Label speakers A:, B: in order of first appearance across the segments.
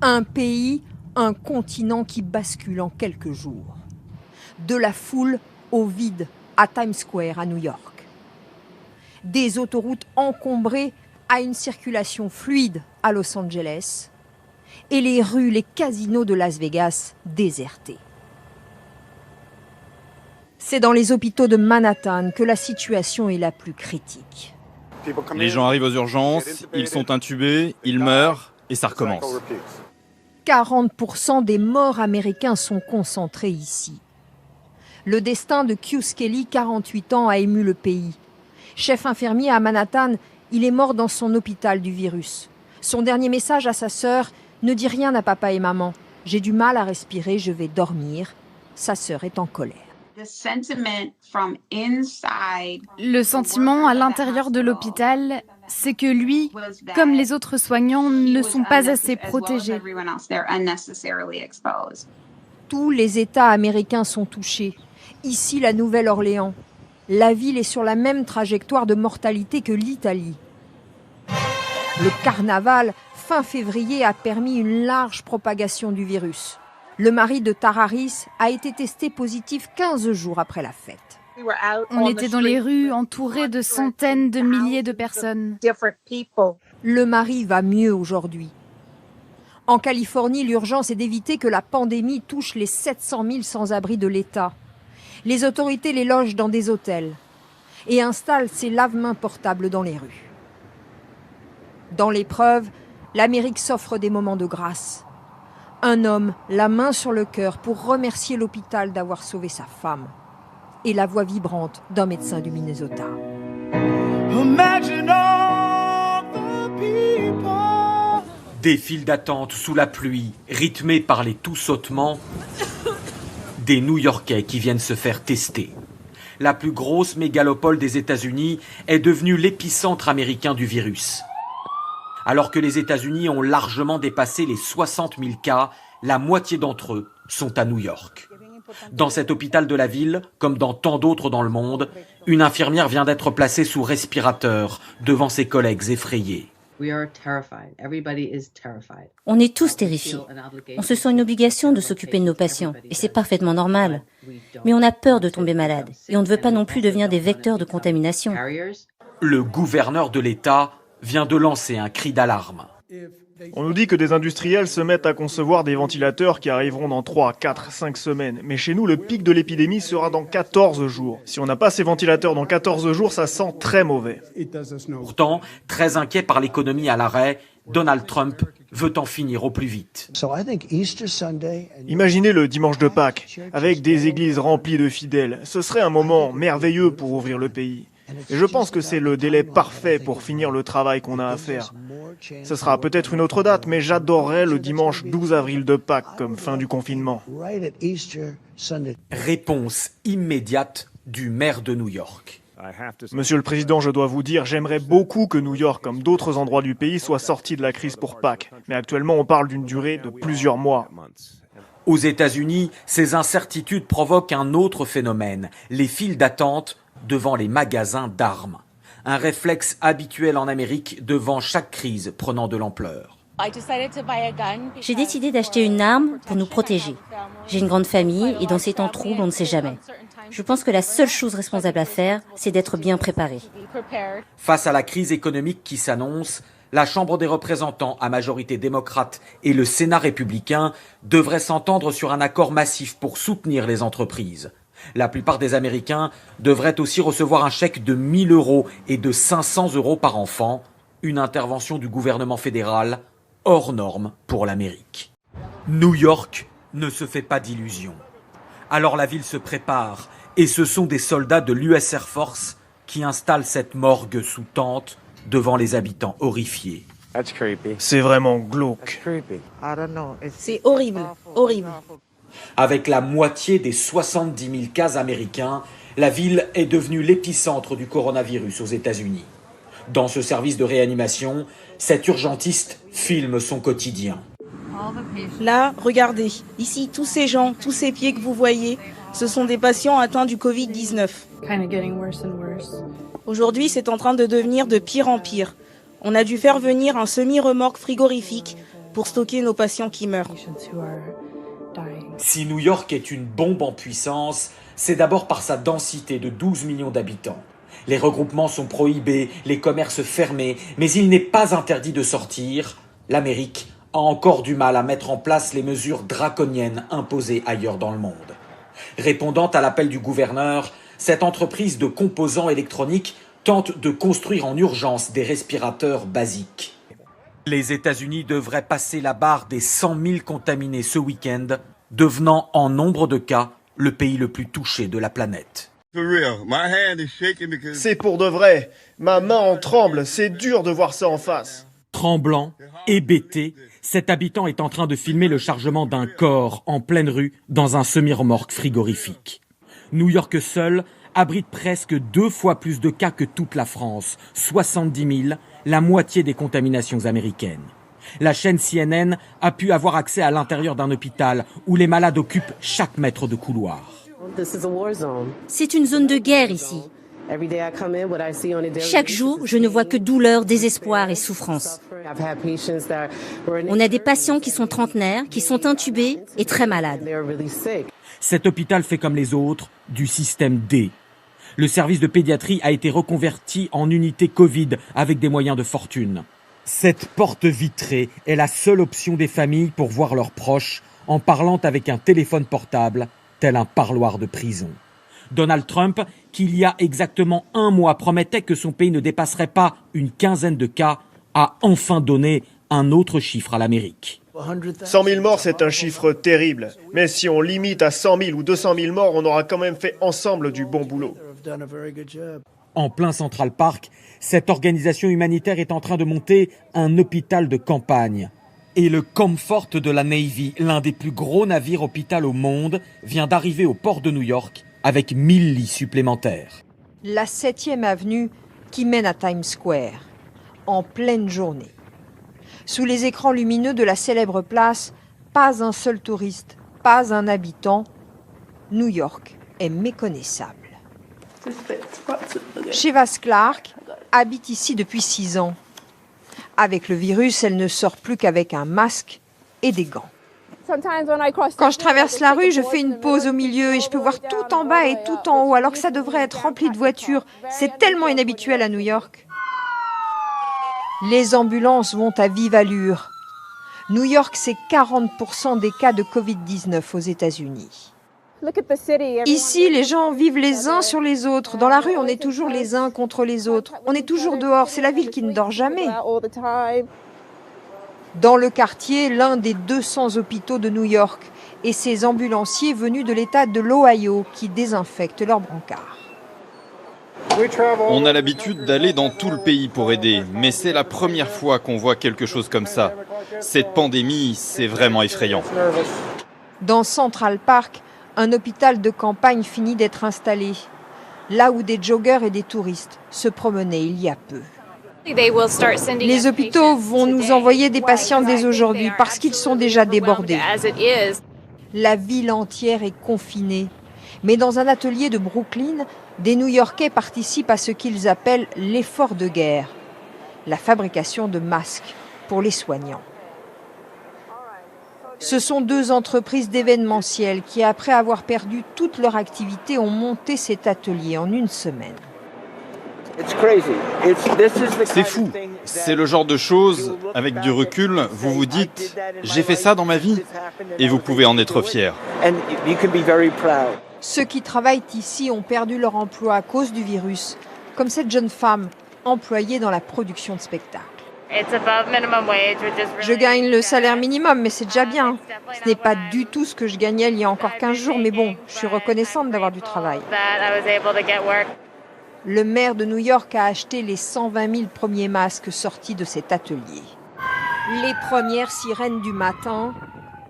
A: Un pays, un continent qui bascule en quelques jours. De la foule au vide à Times Square à New York. Des autoroutes encombrées à une circulation fluide à Los Angeles. Et les rues, les casinos de Las Vegas désertés. C'est dans les hôpitaux de Manhattan que la situation est la plus critique.
B: Les gens arrivent aux urgences, ils sont intubés, ils meurent et ça recommence.
A: 40% des morts américains sont concentrés ici. Le destin de Hughes Kelly, 48 ans, a ému le pays. Chef infirmier à Manhattan, il est mort dans son hôpital du virus. Son dernier message à sa sœur: ne dis rien à papa et maman. J'ai du mal à respirer, je vais dormir. Sa sœur est en colère.
C: Le sentiment à l'intérieur de l'hôpital, c'est que lui, comme les autres soignants, ne sont pas assez protégés.
A: Tous les États américains sont touchés. Ici, la Nouvelle-Orléans. La ville est sur la même trajectoire de mortalité que l'Italie. Le carnaval, fin février, a permis une large propagation du virus. Le mari de Tararis a été testé positif 15 jours après la fête.
C: On était dans les rues, entourés de centaines de milliers de personnes.
A: Le mari va mieux aujourd'hui. En Californie, l'urgence est d'éviter que la pandémie touche les 700 000 sans-abri de l'État. Les autorités les logent dans des hôtels et installent ces lave-mains portables dans les rues. Dans l'épreuve, l'Amérique s'offre des moments de grâce. Un homme, la main sur le cœur, pour remercier l'hôpital d'avoir sauvé sa femme. Et la voix vibrante d'un médecin du Minnesota.
D: Des files d'attente sous la pluie, rythmées par les tout-sautements des New-Yorkais qui viennent se faire tester. La plus grosse mégalopole des États-Unis est devenue l'épicentre américain du virus. Alors que les États-Unis ont largement dépassé les 60 000 cas, la moitié d'entre eux sont à New York. Dans cet hôpital de la ville, comme dans tant d'autres dans le monde, une infirmière vient d'être placée sous respirateur devant ses collègues effrayés.
E: On est tous terrifiés. On se sent une obligation de s'occuper de nos patients, et c'est parfaitement normal. Mais on a peur de tomber malade, et on ne veut pas non plus devenir des vecteurs de contamination.
D: Le gouverneur de l'État vient de lancer un cri d'alarme.
F: On nous dit que des industriels se mettent à concevoir des ventilateurs qui arriveront dans 3, 4, 5 semaines. Mais chez nous, le pic de l'épidémie sera dans 14 jours. Si on n'a pas ces ventilateurs dans 14 jours, ça sent très mauvais.
D: Pourtant, très inquiet par l'économie à l'arrêt, Donald Trump veut en finir au plus vite.
F: Imaginez le dimanche de Pâques, avec des églises remplies de fidèles. Ce serait un moment merveilleux pour ouvrir le pays. Et je pense que c'est le délai parfait pour finir le travail qu'on a à faire. Ce sera peut-être une autre date, mais j'adorerais le dimanche 12 avril de Pâques comme fin du confinement.
D: Réponse immédiate du maire de New York.
F: Monsieur le Président, je dois vous dire, j'aimerais beaucoup que New York, comme d'autres endroits du pays, soit sorti de la crise pour Pâques. Mais actuellement, on parle d'une durée de plusieurs mois.
D: Aux États-Unis, ces incertitudes provoquent un autre phénomène, les files d'attente devant les magasins d'armes. Un réflexe habituel en Amérique devant chaque crise prenant de l'ampleur.
E: J'ai décidé d'acheter une arme pour nous protéger. J'ai une grande famille et dans ces temps troubles, on ne sait jamais. Je pense que la seule chose responsable à faire, c'est d'être bien préparé.
D: Face à la crise économique qui s'annonce, la Chambre des représentants à majorité démocrate et le Sénat républicain devraient s'entendre sur un accord massif pour soutenir les entreprises. La plupart des Américains devraient aussi recevoir un chèque de 1 000 € et de 500 € par enfant, une intervention du gouvernement fédéral hors norme pour l'Amérique. New York ne se fait pas d'illusions. Alors la ville se prépare et ce sont des soldats de l'US Air Force qui installent cette morgue sous tente devant les habitants horrifiés.
F: C'est vraiment glauque.
G: C'est horrible, horrible.
D: Avec la moitié des 70 000 cas américains, la ville est devenue l'épicentre du coronavirus aux États-Unis. Dans ce service de réanimation, cet urgentiste filme son quotidien.
G: Là, regardez, ici, tous ces gens, tous ces pieds que vous voyez, ce sont des patients atteints du Covid-19. Aujourd'hui, c'est en train de devenir de pire en pire. On a dû faire venir un semi-remorque frigorifique pour stocker nos patients qui meurent.
D: Si New York est une bombe en puissance, c'est d'abord par sa densité de 12 millions d'habitants. Les regroupements sont prohibés, les commerces fermés, mais il n'est pas interdit de sortir. L'Amérique a encore du mal à mettre en place les mesures draconiennes imposées ailleurs dans le monde. Répondant à l'appel du gouverneur, cette entreprise de composants électroniques tente de construire en urgence des respirateurs basiques. Les États-Unis devraient passer la barre des 100 000 contaminés ce week-end, devenant en nombre de cas le pays le plus touché de la planète.
F: C'est pour de vrai. Ma main en tremble, c'est dur de voir ça en face.
D: Tremblant, hébété, cet habitant est en train de filmer le chargement d'un corps en pleine rue dans un semi-remorque frigorifique. New York seul abrite presque 2 fois plus de cas que toute la France, 70 000, la moitié des contaminations américaines. La chaîne CNN a pu avoir accès à l'intérieur d'un hôpital où les malades occupent chaque mètre de couloir.
E: C'est une zone de guerre ici. Chaque jour, je ne vois que douleur, désespoir et souffrance. On a des patients qui sont trentenaires, qui sont intubés et très malades.
D: Cet hôpital fait comme les autres, du système D. Le service de pédiatrie a été reconverti en unité Covid avec des moyens de fortune. Cette porte vitrée est la seule option des familles pour voir leurs proches en parlant avec un téléphone portable, tel un parloir de prison. Donald Trump, qui il y a exactement 1 mois promettait que son pays ne dépasserait pas une quinzaine de cas, a enfin donné un autre chiffre à l'Amérique.
F: 100 000 morts, c'est un chiffre terrible. Mais si on limite à 100 000 ou 200 000 morts, on aura quand même fait ensemble du bon boulot.
D: En plein Central Park, cette organisation humanitaire est en train de monter un hôpital de campagne. Et le Comfort de la Navy, l'un des plus gros navires hôpital au monde, vient d'arriver au port de New York avec 1000 lits supplémentaires.
A: La 7e avenue qui mène à Times Square, en pleine journée. Sous les écrans lumineux de la célèbre place, pas un seul touriste, pas un habitant. New York est méconnaissable. Shevas Clark habite ici depuis 6 ans. Avec le virus, elle ne sort plus qu'avec un masque et des gants. Quand je traverse la rue, je fais une pause au milieu et je peux voir tout en bas et tout en haut, alors que ça devrait être rempli de voitures. C'est tellement inhabituel à New York. Les ambulances vont à vive allure. New York, c'est 40% des cas de Covid-19 aux États-Unis. Ici, les gens vivent les uns sur les autres. Dans la rue, on est toujours les uns contre les autres. On est toujours dehors. C'est la ville qui ne dort jamais. Dans le quartier, l'un des 200 hôpitaux de New York et ses ambulanciers venus de l'État de l'Ohio qui désinfectent leurs brancards.
B: On a l'habitude d'aller dans tout le pays pour aider, mais c'est la première fois qu'on voit quelque chose comme ça. Cette pandémie, c'est vraiment effrayant.
A: Dans Central Park, un hôpital de campagne finit d'être installé, là où des joggeurs et des touristes se promenaient il y a peu. Les hôpitaux vont nous envoyer des patients dès aujourd'hui parce qu'ils sont déjà débordés. La ville entière est confinée. Mais dans un atelier de Brooklyn, des New-Yorkais participent à ce qu'ils appellent l'effort de guerre, la fabrication de masques pour les soignants. Ce sont 2 entreprises d'événementiel qui, après avoir perdu toute leur activité, ont monté cet atelier en 1 semaine.
B: C'est fou. C'est le genre de choses, avec du recul, vous vous dites « j'ai fait ça dans ma vie » et vous pouvez en être fier.
A: Ceux qui travaillent ici ont perdu leur emploi à cause du virus, comme cette jeune femme employée dans la production de spectacles. Je gagne le salaire minimum, mais c'est déjà bien. Ce n'est pas du tout ce que je gagnais il y a encore 15 jours, mais bon, je suis reconnaissante d'avoir du travail. Le maire de New York a acheté les 120 000 premiers masques sortis de cet atelier. Les premières sirènes du matin,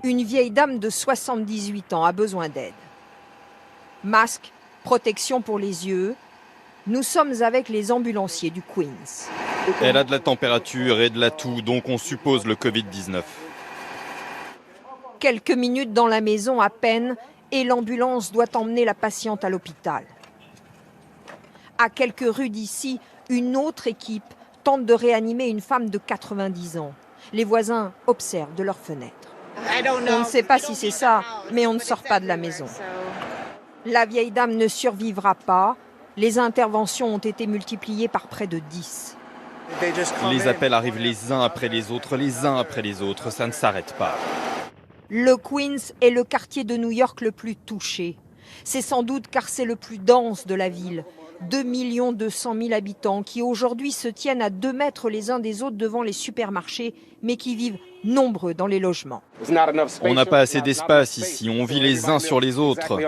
A: une vieille dame de 78 ans a besoin d'aide. Masque, protection pour les yeux. Nous sommes avec les ambulanciers du Queens.
B: Elle a de la température et de la toux, donc on suppose le Covid-19.
A: Quelques minutes dans la maison à peine et l'ambulance doit emmener la patiente à l'hôpital. À quelques rues d'ici, une autre équipe tente de réanimer une femme de 90 ans. Les voisins observent de leurs fenêtres. On ne sait pas si c'est ça, mais on ne sort pas de la maison. La vieille dame ne survivra pas. Les interventions ont été multipliées par près de 10.
B: Les appels arrivent les uns après les autres, ça ne s'arrête pas.
A: Le Queens est le quartier de New York le plus touché. C'est sans doute car c'est le plus dense de la ville. 2 200 000 habitants qui aujourd'hui se tiennent à 2 mètres les uns des autres devant les supermarchés, mais qui vivent nombreux dans les logements.
B: On n'a pas assez d'espace ici, on vit les uns sur les autres.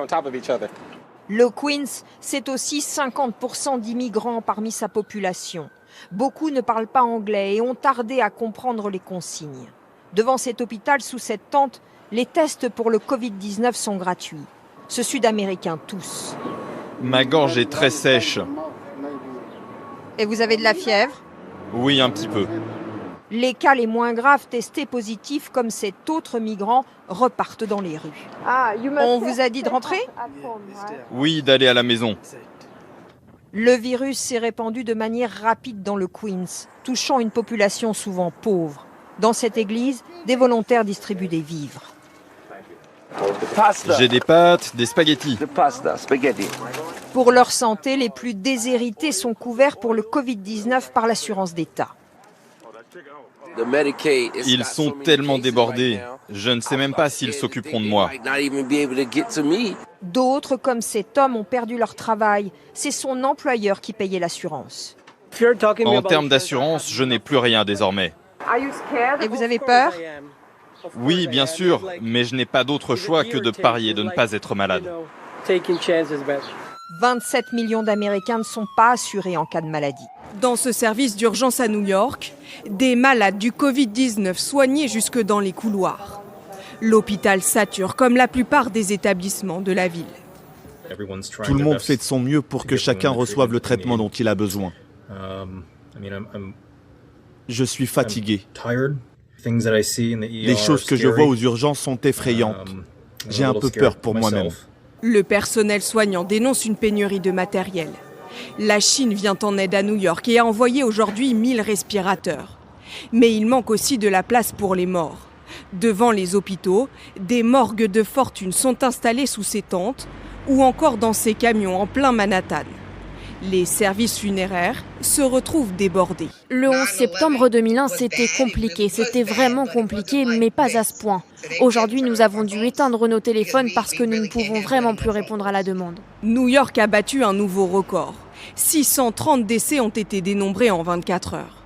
A: Le Queens, c'est aussi 50% d'immigrants parmi sa population. Beaucoup ne parlent pas anglais et ont tardé à comprendre les consignes. Devant cet hôpital, sous cette tente, les tests pour le Covid-19 sont gratuits. Ce Sud-Américain tousse.
B: Ma gorge est très sèche.
A: Et vous avez de la fièvre?
B: Oui, un petit peu.
A: Les cas les moins graves testés positifs, comme cet autre migrant, repartent dans les rues. On vous a dit de rentrer?
B: Oui, d'aller à la maison.
A: Le virus s'est répandu de manière rapide dans le Queens, touchant une population souvent pauvre. Dans cette église, des volontaires distribuent des vivres.
B: J'ai des pâtes, des spaghettis.
A: Pour leur santé, les plus déshérités sont couverts pour le Covid-19 par l'assurance d'État.
B: Ils sont tellement débordés. Je ne sais même pas s'ils s'occuperont de moi.
A: D'autres, comme cet homme, ont perdu leur travail. C'est son employeur qui payait l'assurance.
B: En termes d'assurance, je n'ai plus rien désormais.
A: Et vous avez peur?
B: Oui, bien sûr, mais je n'ai pas d'autre choix que de parier de ne pas être malade.
A: 27 millions d'Américains ne sont pas assurés en cas de maladie.
H: Dans ce service d'urgence à New York, des malades du Covid-19 soignés jusque dans les couloirs. L'hôpital sature comme la plupart des établissements de la ville.
I: Tout le monde fait de son mieux pour que chacun reçoive le traitement dont il a besoin. Je suis fatigué. Les choses que je vois aux urgences sont effrayantes. J'ai un peu peur pour moi-même.
H: Le personnel soignant dénonce une pénurie de matériel. La Chine vient en aide à New York et a envoyé aujourd'hui 1000 respirateurs. Mais il manque aussi de la place pour les morts. Devant les hôpitaux, des morgues de fortune sont installées sous ces tentes ou encore dans ces camions en plein Manhattan. Les services funéraires se retrouvent débordés.
C: Le 11 septembre 2001, c'était compliqué. C'était vraiment compliqué, mais pas à ce point. Aujourd'hui, nous avons dû éteindre nos téléphones parce que nous ne pouvons vraiment plus répondre à la demande.
H: New York a battu un nouveau record. 630 décès ont été dénombrés en 24 heures.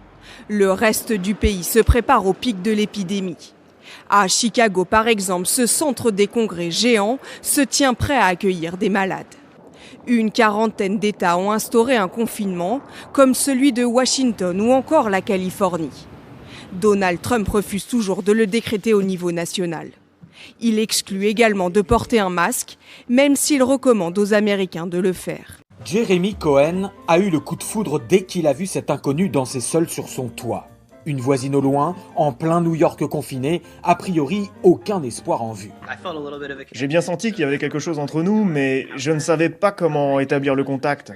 H: Le reste du pays se prépare au pic de l'épidémie. À Chicago, par exemple, ce centre des congrès géant se tient prêt à accueillir des malades. Une quarantaine d'États ont instauré un confinement, comme celui de Washington ou encore la Californie. Donald Trump refuse toujours de le décréter au niveau national. Il exclut également de porter un masque, même s'il recommande aux Américains de le faire.
D: Jeremy Cohen a eu le coup de foudre dès qu'il a vu cet inconnu danser seul sur son toit. Une voisine au loin, en plein New York confiné, a priori aucun espoir en vue.
F: J'ai bien senti qu'il y avait quelque chose entre nous, mais je ne savais pas comment établir le contact.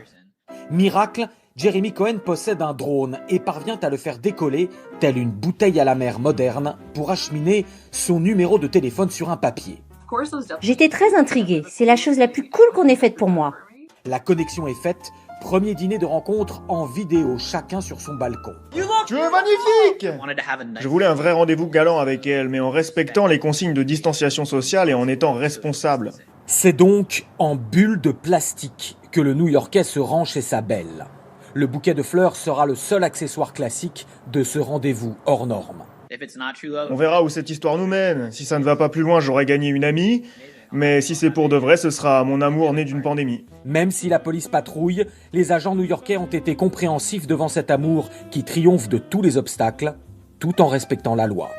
D: Miracle, Jeremy Cohen possède un drone et parvient à le faire décoller, telle une bouteille à la mer moderne, pour acheminer son numéro de téléphone sur un papier.
E: J'étais très intriguée. C'est la chose la plus cool qu'on ait faite pour moi.
D: La connexion est faite. Premier dîner de rencontre en vidéo, chacun sur son balcon.
F: Tu es magnifique! Je voulais un vrai rendez-vous galant avec elle, mais en respectant les consignes de distanciation sociale et en étant responsable.
D: C'est donc en bulle de plastique que le New-Yorkais se rend chez sa belle. Le bouquet de fleurs sera le seul accessoire classique de ce rendez-vous hors norme.
F: On verra où cette histoire nous mène. Si ça ne va pas plus loin, j'aurai gagné une amie. Mais si c'est pour de vrai, ce sera mon amour né d'une pandémie.
D: Même si la police patrouille, les agents new-yorkais ont été compréhensifs devant cet amour qui triomphe de tous les obstacles, tout en respectant la loi.